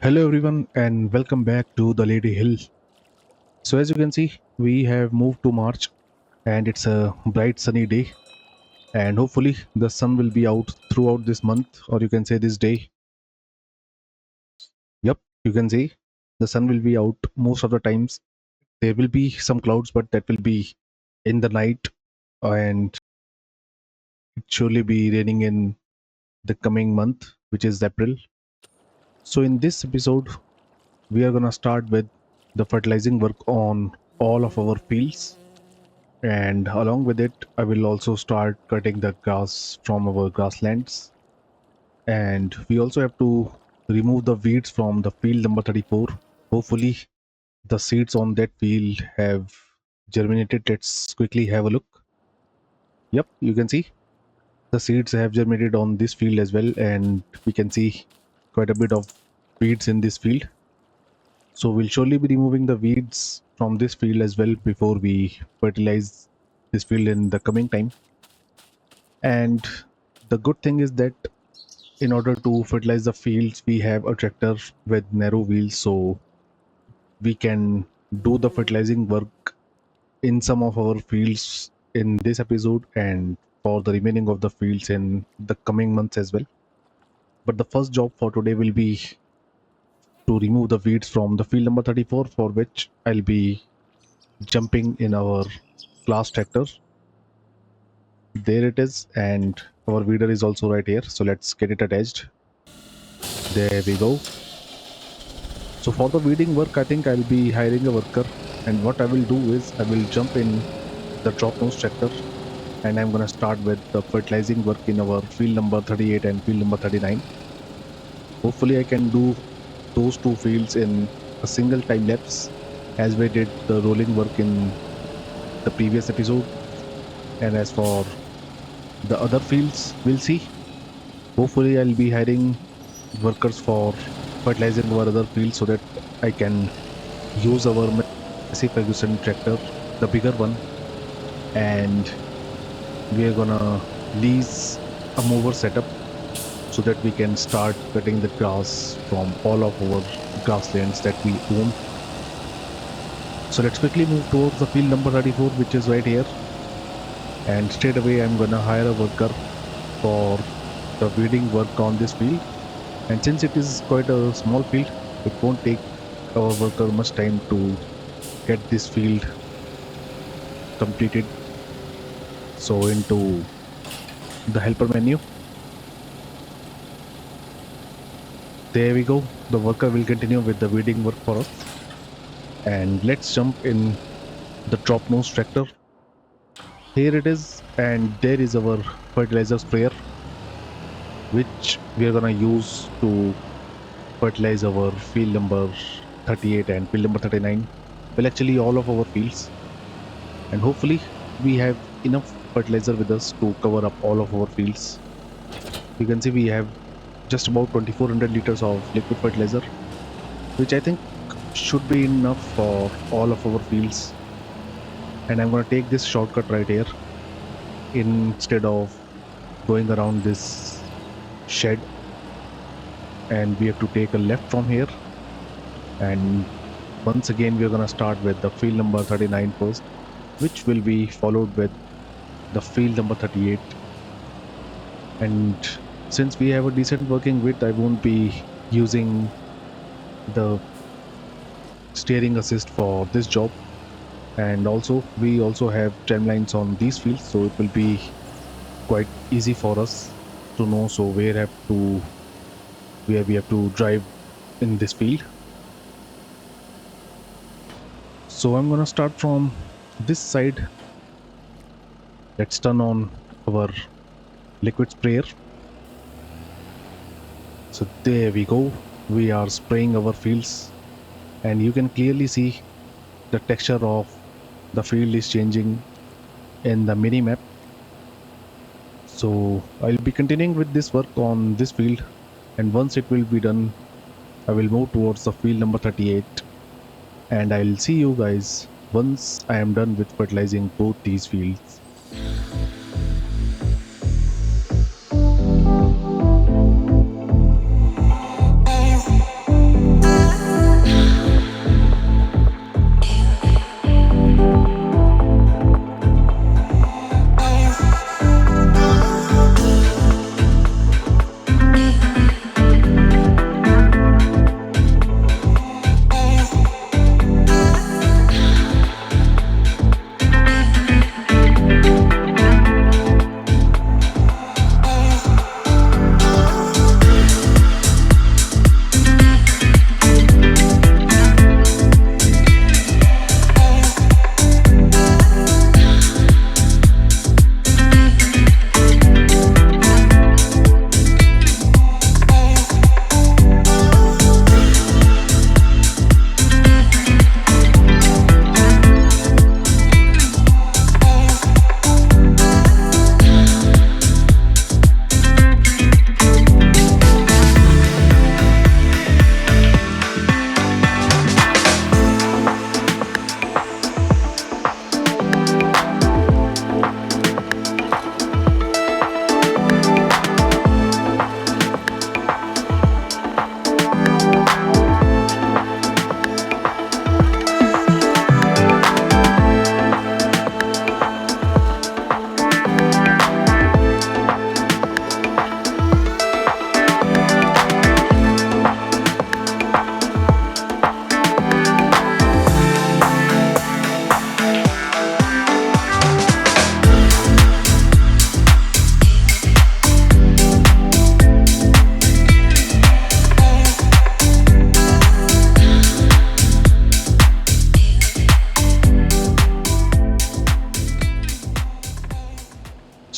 Hello everyone and welcome back to the Ladyhill. So as you can see, we have moved to March and it's a bright sunny day and hopefully the sun will be out throughout this month, or you can say this day. Yep, you can see the sun will be out most of the times. There will be some clouds, but that will be in the night, and it surely be raining in the coming month, which is April. So in this episode, we are gonna start with the fertilizing work on all of our fields, and along with it I will also start cutting the grass from our grasslands, and we also have to remove the weeds from the field number 34. Hopefully the seeds on that field have germinated. Let's quickly have a look. Yep, you can see the seeds have germinated on this field as well, and we can see quite a bit of weeds in this field. So we'll surely be removing the weeds from this field as well before we fertilize this field in the coming time. And the good thing is that in order to fertilize the fields, we have a tractor with narrow wheels, so we can do the fertilizing work in some of our fields in this episode and for the remaining of the fields in the coming months as well. But the first job for today will be to remove the weeds from the field number 34, for which I'll be jumping in our class tractor. There it is, and our weeder is also right here, so let's get it attached. There we go. So for the weeding work, I think I'll be hiring a worker, and what I will do is I will jump in the drop nose tractor, and I'm gonna start with the fertilizing work in our field number 38 and field number 39. Hopefully I can do those two fields in a single time lapse, as we did the rolling work in the previous episode. And as for the other fields, we'll see. Hopefully I'll be hiring workers for fertilizing our other fields so that I can use our Massey Ferguson tractor, the bigger one, and we are gonna lease a mower setup so that we can start cutting the grass from all of our grasslands that we own. So let's quickly move towards the field number 34, which is right here, and straight away I'm gonna hire a worker for the weeding work on this field. And since it is quite a small field, it won't take our worker much time to get this field completed. So into the helper menu, there we go. The worker will continue with the weeding work for us, and let's jump in the drop nose tractor. Here it is, and there is our fertilizer sprayer, which we are gonna use to fertilize our field number 38 and field number 39. Well, actually all of our fields, and hopefully we have enough fertilizer with us to cover up all of our fields. You can see we have just about 2400 liters of liquid fertilizer, which I think should be enough for all of our fields. And I'm going to take this shortcut right here instead of going around this shed, and we have to take a left from here. And once again we're going to start with the field number 39 first, which will be followed with the field number 38. And since we have a decent working width, I won't be using the steering assist for this job. And also we also have trend lines on these fields, so it will be quite easy for us to know so where we have to drive in this field. So I'm gonna start from this side. Let's turn on our liquid sprayer. So there we go, we are spraying our fields, and you can clearly see the texture of the field is changing in the mini map. So I'll be continuing with this work on this field, and once it will be done, I will move towards the field number 38, and I'll see you guys once I am done with fertilizing both these fields.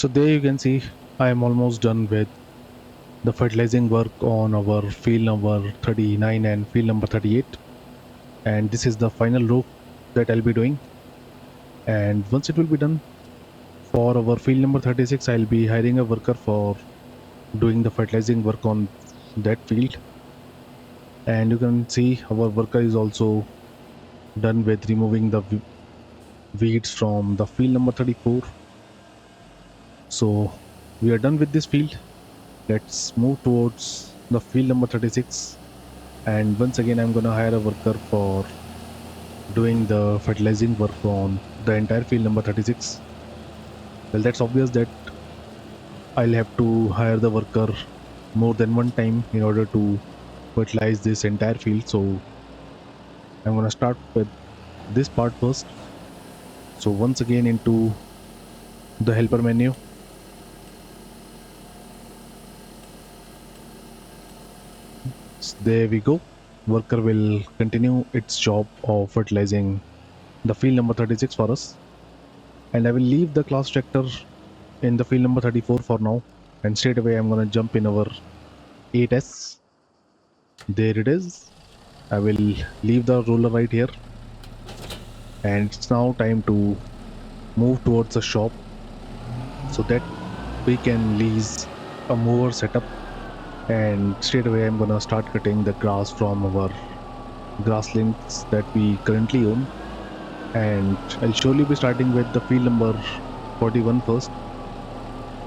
So there you can see I am almost done with the fertilizing work on our field number 39 and field number 38, and this is the final row that I'll be doing. And once it will be done for our field number 36, I'll be hiring a worker for doing the fertilizing work on that field. And you can see our worker is also done with removing the weeds from the field number 34. So we are done with this field. Let's move towards the field number 36, and once again I'm gonna hire a worker for doing the fertilizing work on the entire field number 36. Well, that's obvious that I'll have to hire the worker more than one time in order to fertilize this entire field. So I'm gonna start with this part first. So once again into the helper menu, there we go. Worker will continue its job of fertilizing the field number 36 for us, and I will leave the class tractor in the field number 34 for now, and straight away I'm gonna jump in our 8S. There it is. I will leave the roller right here, and it's now time to move towards the shop so that we can lease a mower setup. And straight away I'm gonna start cutting the grass from our grasslands that we currently own, and I'll surely be starting with the field number 41 first,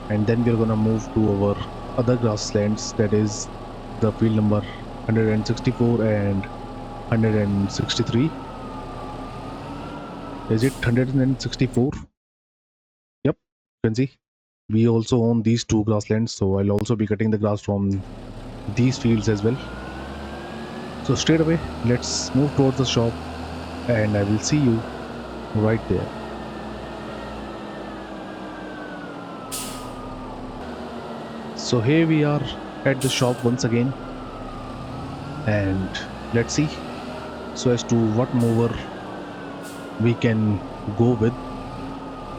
and then we're gonna move to our other grasslands, that is the field number 164 and 163. Is it 164? Yep, you can see we also own these two grasslands, so I'll also be cutting the grass from these fields as well. So straight away let's move towards the shop, and I will see you right there. So here we are at the shop once again, and let's see so as to what mower we can go with.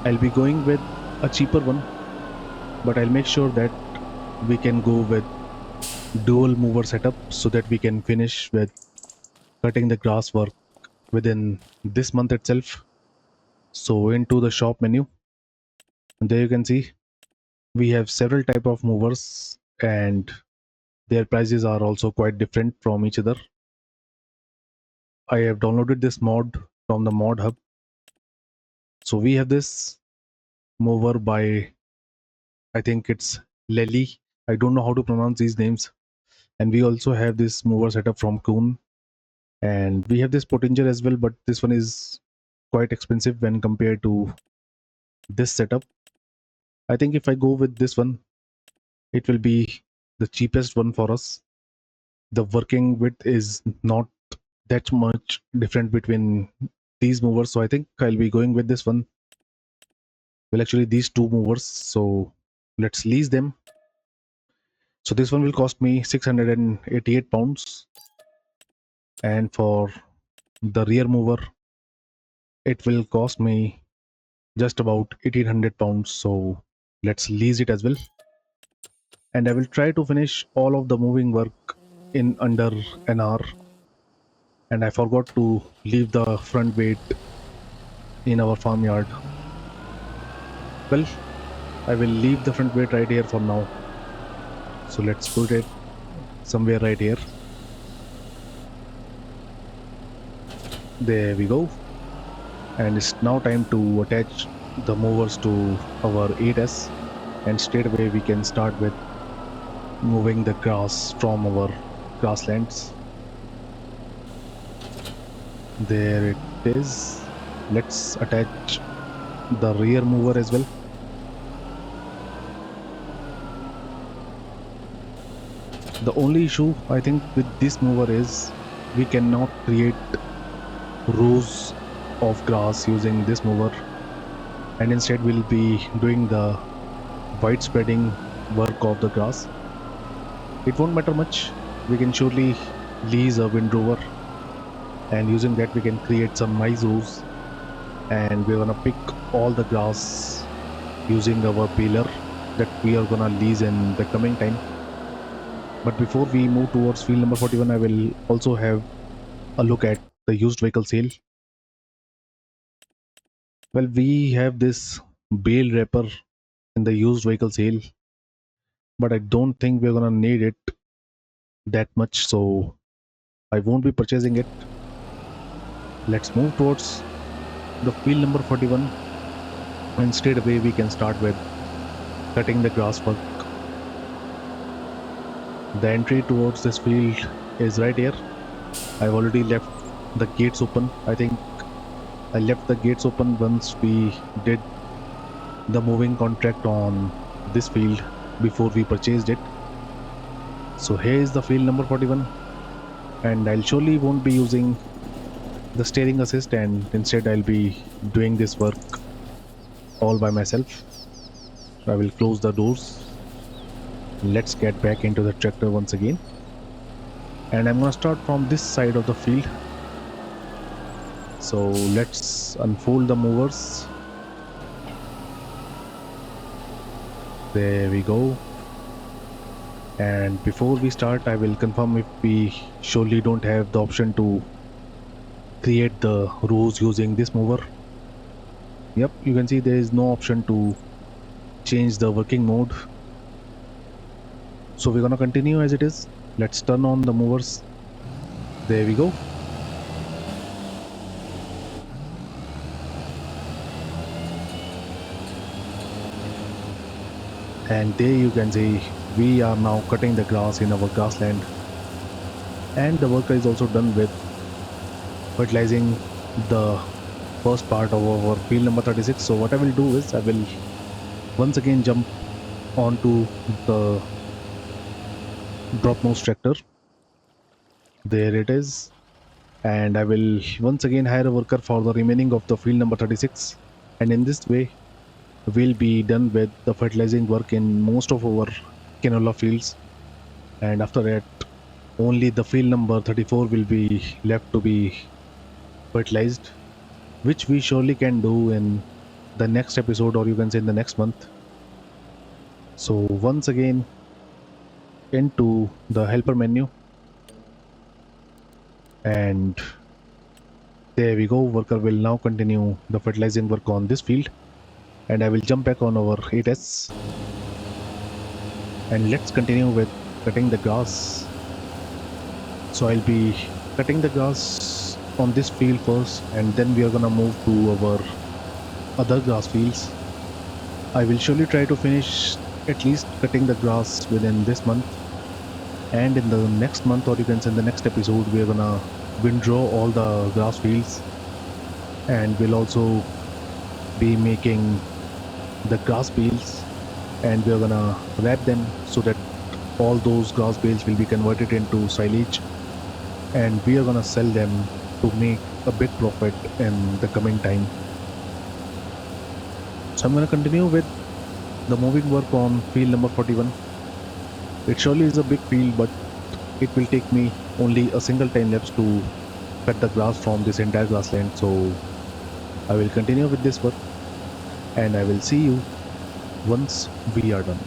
I'll be going with a cheaper one, but I'll make sure that we can go with dual mover setup so that we can finish with cutting the grass work within this month itself. So into the shop menu, and there you can see we have several type of movers, and their prices are also quite different from each other. I have downloaded this mod from the mod hub. So we have this mower by, I think it's Lely. I don't know how to pronounce these names. And we also have this mower setup from Kuhn, and we have this Pottinger as well, but this one is quite expensive when compared to this setup. I think if I go with this one, it will be the cheapest one for us. The working width is not that much different between these movers, so I think I'll be going with this one. Well, actually these two movers, so let's lease them. So this one will cost me 688 pounds, and for the rear mover it will cost me just about 1800 pounds. So let's lease it as well, and I will try to finish all of the moving work in under an hour. And I forgot to leave the front weight in our farmyard. Well, I will leave the front weight right here for now, so let's put it somewhere right here. There we go, and it's now time to attach the movers to our 8S, and straight away we can start with moving the grass from our grasslands. There it is. Let's attach the rear mover as well. The only issue I think with this mover is we cannot create rows of grass using this mover, and instead we'll be doing the wide spreading work of the grass. It won't matter much. We can surely lease a windrower, and using that we can create some nice rows, and we're gonna pick all the grass using our baler that we are gonna lease in the coming time. But before we move towards field number 41, I will also have a look at the used vehicle sale. Well, we have this bale wrapper in the used vehicle sale, but I don't think we're gonna need it that much, so I won't be purchasing it. Let's move towards the field number 41, and straight away we can start with cutting the grass work. The entry towards this field is right here. I've already left the gates open. I think I left the gates open once we did the moving contract on this field before we purchased it. So here is the field number 41, and I'll surely won't be using the steering assist, and instead I'll be doing this work all by myself. I will close the doors. Let's get back into the tractor once again, and I'm gonna start from this side of the field. So let's unfold the movers. There we go. And before we start, I will confirm if we surely don't have the option to create the rows using this mover. Yep, you can see there is no option to change the working mode. So we're gonna continue as it is. Let's turn on the movers. There we go. And there you can see we are now cutting the grass in our grassland, and the worker is also done with fertilizing the first part of our field number 36. So what I will do is I will once again jump onto the dropmost tractor. There it is, and I will once again hire a worker for the remaining of the field number 36, and in this way we'll be done with the fertilizing work in most of our canola fields. And after that, only the field number 34 will be left to be fertilized, which we surely can do in the next episode, or you can say in the next month. So once again, into the helper menu, and there we go. Worker will now continue the fertilizing work on this field, and I will jump back on our 8S, and let's continue with cutting the grass. So I'll be cutting the grass on this field first, and then we are gonna move to our other grass fields. I will surely try to finish at least cutting the grass within this month, and in the next month, or you can say in the next episode, we are gonna windrow all the grass fields, and we'll also be making the grass bales, and we're gonna wrap them so that all those grass bales will be converted into silage, and we are gonna sell them to make a big profit in the coming time. So I'm gonna continue with the moving work on field number 41. It surely is a big field, but it will take me only a single time lapse to cut the grass from this entire grassland. So I will continue with this work, and I will see you once we are done.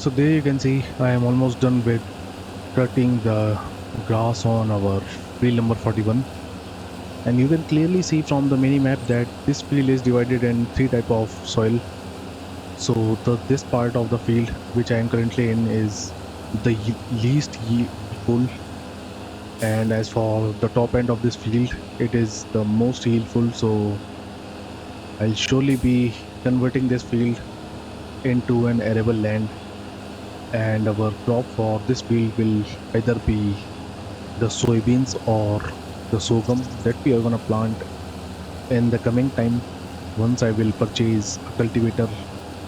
So there you can see I am almost done with cutting the grass on our field number 41, and you can clearly see from the mini map that this field is divided in three type of soil. So this part of the field which I am currently in is the least yieldful, and as for the top end of this field, it is the most yieldful. So I'll surely be converting this field into an arable land, and our crop for this field will either be the soybeans or the sorghum that we are going to plant in the coming time once I will purchase a cultivator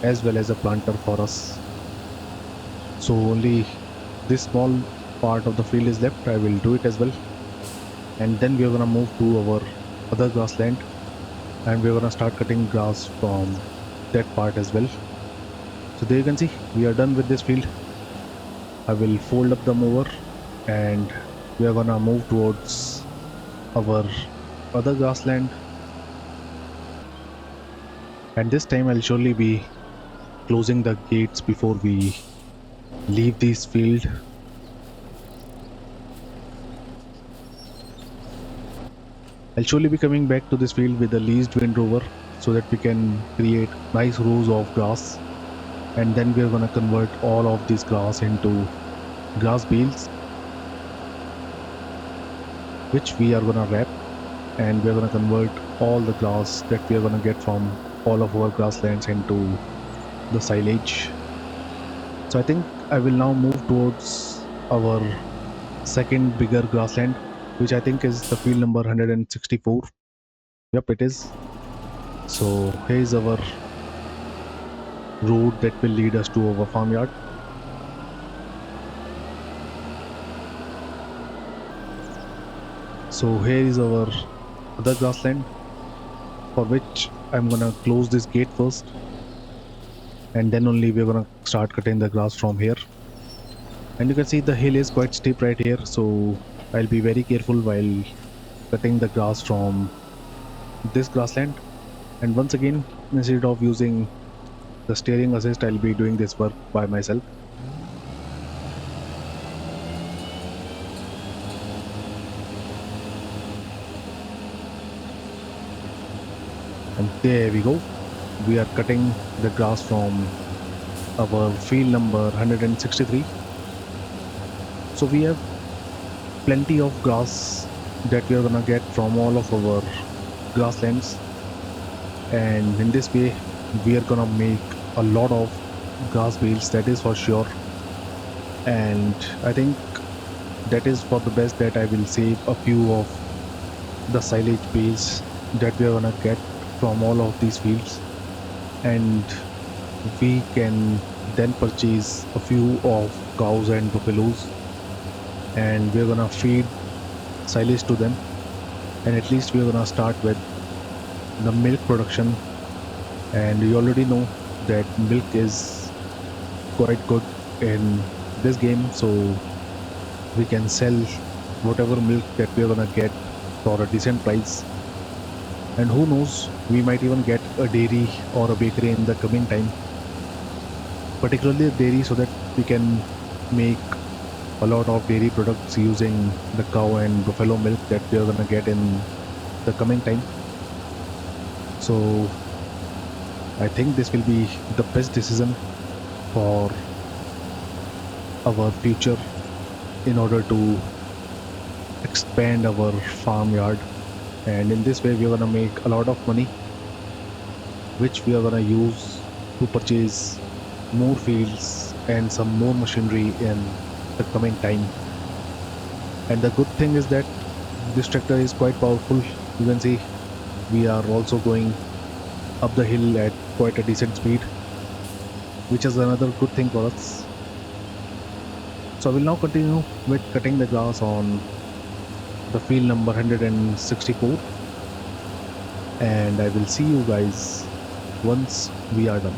as well as a planter for us. So only this small part of the field is left. I will do it as well, and then we are going to move to our other grassland, and we're going to start cutting grass from that part as well. So there you can see we are done with this field. I will fold up the mower, and we are going to move towards our other grassland, and this time I'll surely be closing the gates before we leave this field. I'll surely be coming back to this field with the leased Wind Rover so that we can create nice rows of grass, and then we're gonna convert all of this grass into grass bales, which we are gonna wrap, and we're gonna convert all the grass that we are gonna get from all of our grasslands into the silage. So I think I will now move towards our second bigger grassland, which I think is the field number 164. Yep, it is. So here's our road that will lead us to our farmyard. So here is our other grassland, for which I'm gonna close this gate first, and then only we're gonna start cutting the grass from here. And you can see the hill is quite steep right here, so I'll be very careful while cutting the grass from this grassland. And once again, instead of using the steering assist, I'll be doing this work by myself. And there we go. We are cutting the grass from our field number 163. So we have plenty of grass that we are gonna get from all of our grasslands, and in this way we are gonna make a lot of grass bales, that is for sure. And I think that is for the best that I will save a few of the silage bales that we are gonna get from all of these fields, and we can then purchase a few of cows and buffaloes, and we're gonna feed silage to them, and at least we're gonna start with the milk production. And you already know that milk is quite good in this game, so we can sell whatever milk that we're gonna get for a decent price. And who knows, we might even get a dairy or a bakery in the coming time, particularly a dairy, so that we can make a lot of dairy products using the cow and buffalo milk that we are gonna get in the coming time. So I think this will be the best decision for our future in order to expand our farmyard, and in this way we are gonna make a lot of money, which we are gonna use to purchase more fields and some more machinery in the coming time. And the good thing is that this tractor is quite powerful. You can see we are also going up the hill at quite a decent speed, which is another good thing for us. So I will now continue with cutting the grass on the field number 164, and I will see you guys once we are done.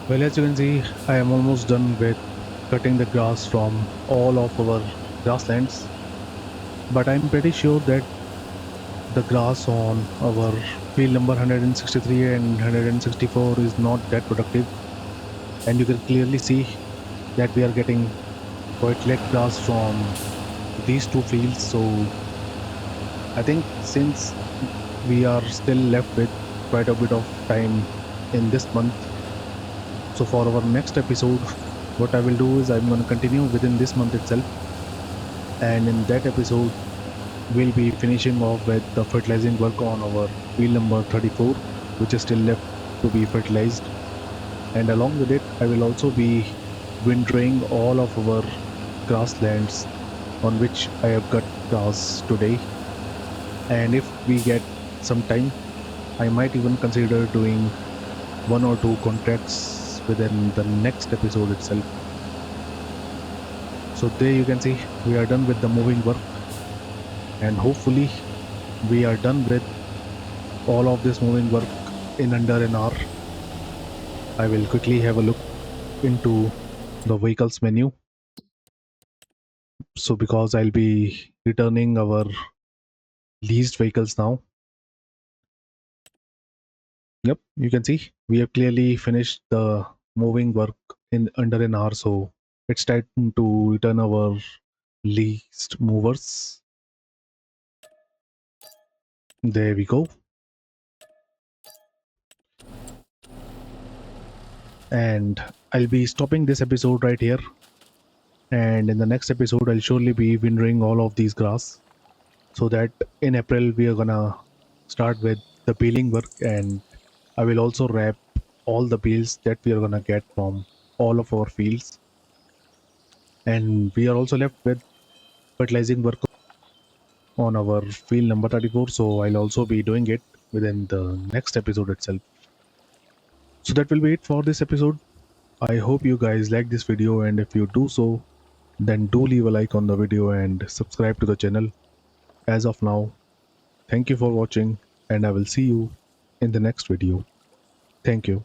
Well, as you can see, I am almost done with cutting the grass from all of our grasslands, but I'm pretty sure that the grass on our field number 163 and 164 is not that productive, and you can clearly see that we are getting quite late grass from these two fields. So I think since we are still left with quite a bit of time in this month, so for our next episode, what I will do is I'm going to continue within this month itself, and in that episode we'll be finishing off with the fertilizing work on our field number 34, which is still left to be fertilized. And along with it, I will also be windrowing all of our grasslands on which I have cut grass today. And if we get some time, I might even consider doing one or two contracts within the next episode itself. So there you can see we are done with the moving work, and hopefully we are done with all of this moving work in under an hour. I will quickly have a look into the vehicles menu. So because I'll be returning our leased vehicles now. Yep, you can see we have clearly finished the moving work in under an hour. So it's time to return our leased movers. There we go. And I'll be stopping this episode right here. And in the next episode, I'll surely be windrowing all of these grass so that in April we are gonna start with the peeling work, and I will also wrap all the peels that we are gonna get from all of our fields. And we are also left with fertilizing work on our field number 34, so I'll also be doing it within the next episode itself. So that will be it for this episode. I hope you guys like this video, and if you do so, then do leave a like on the video and subscribe to the channel. As of now, thank you for watching, and I will see you in the next video. Thank you.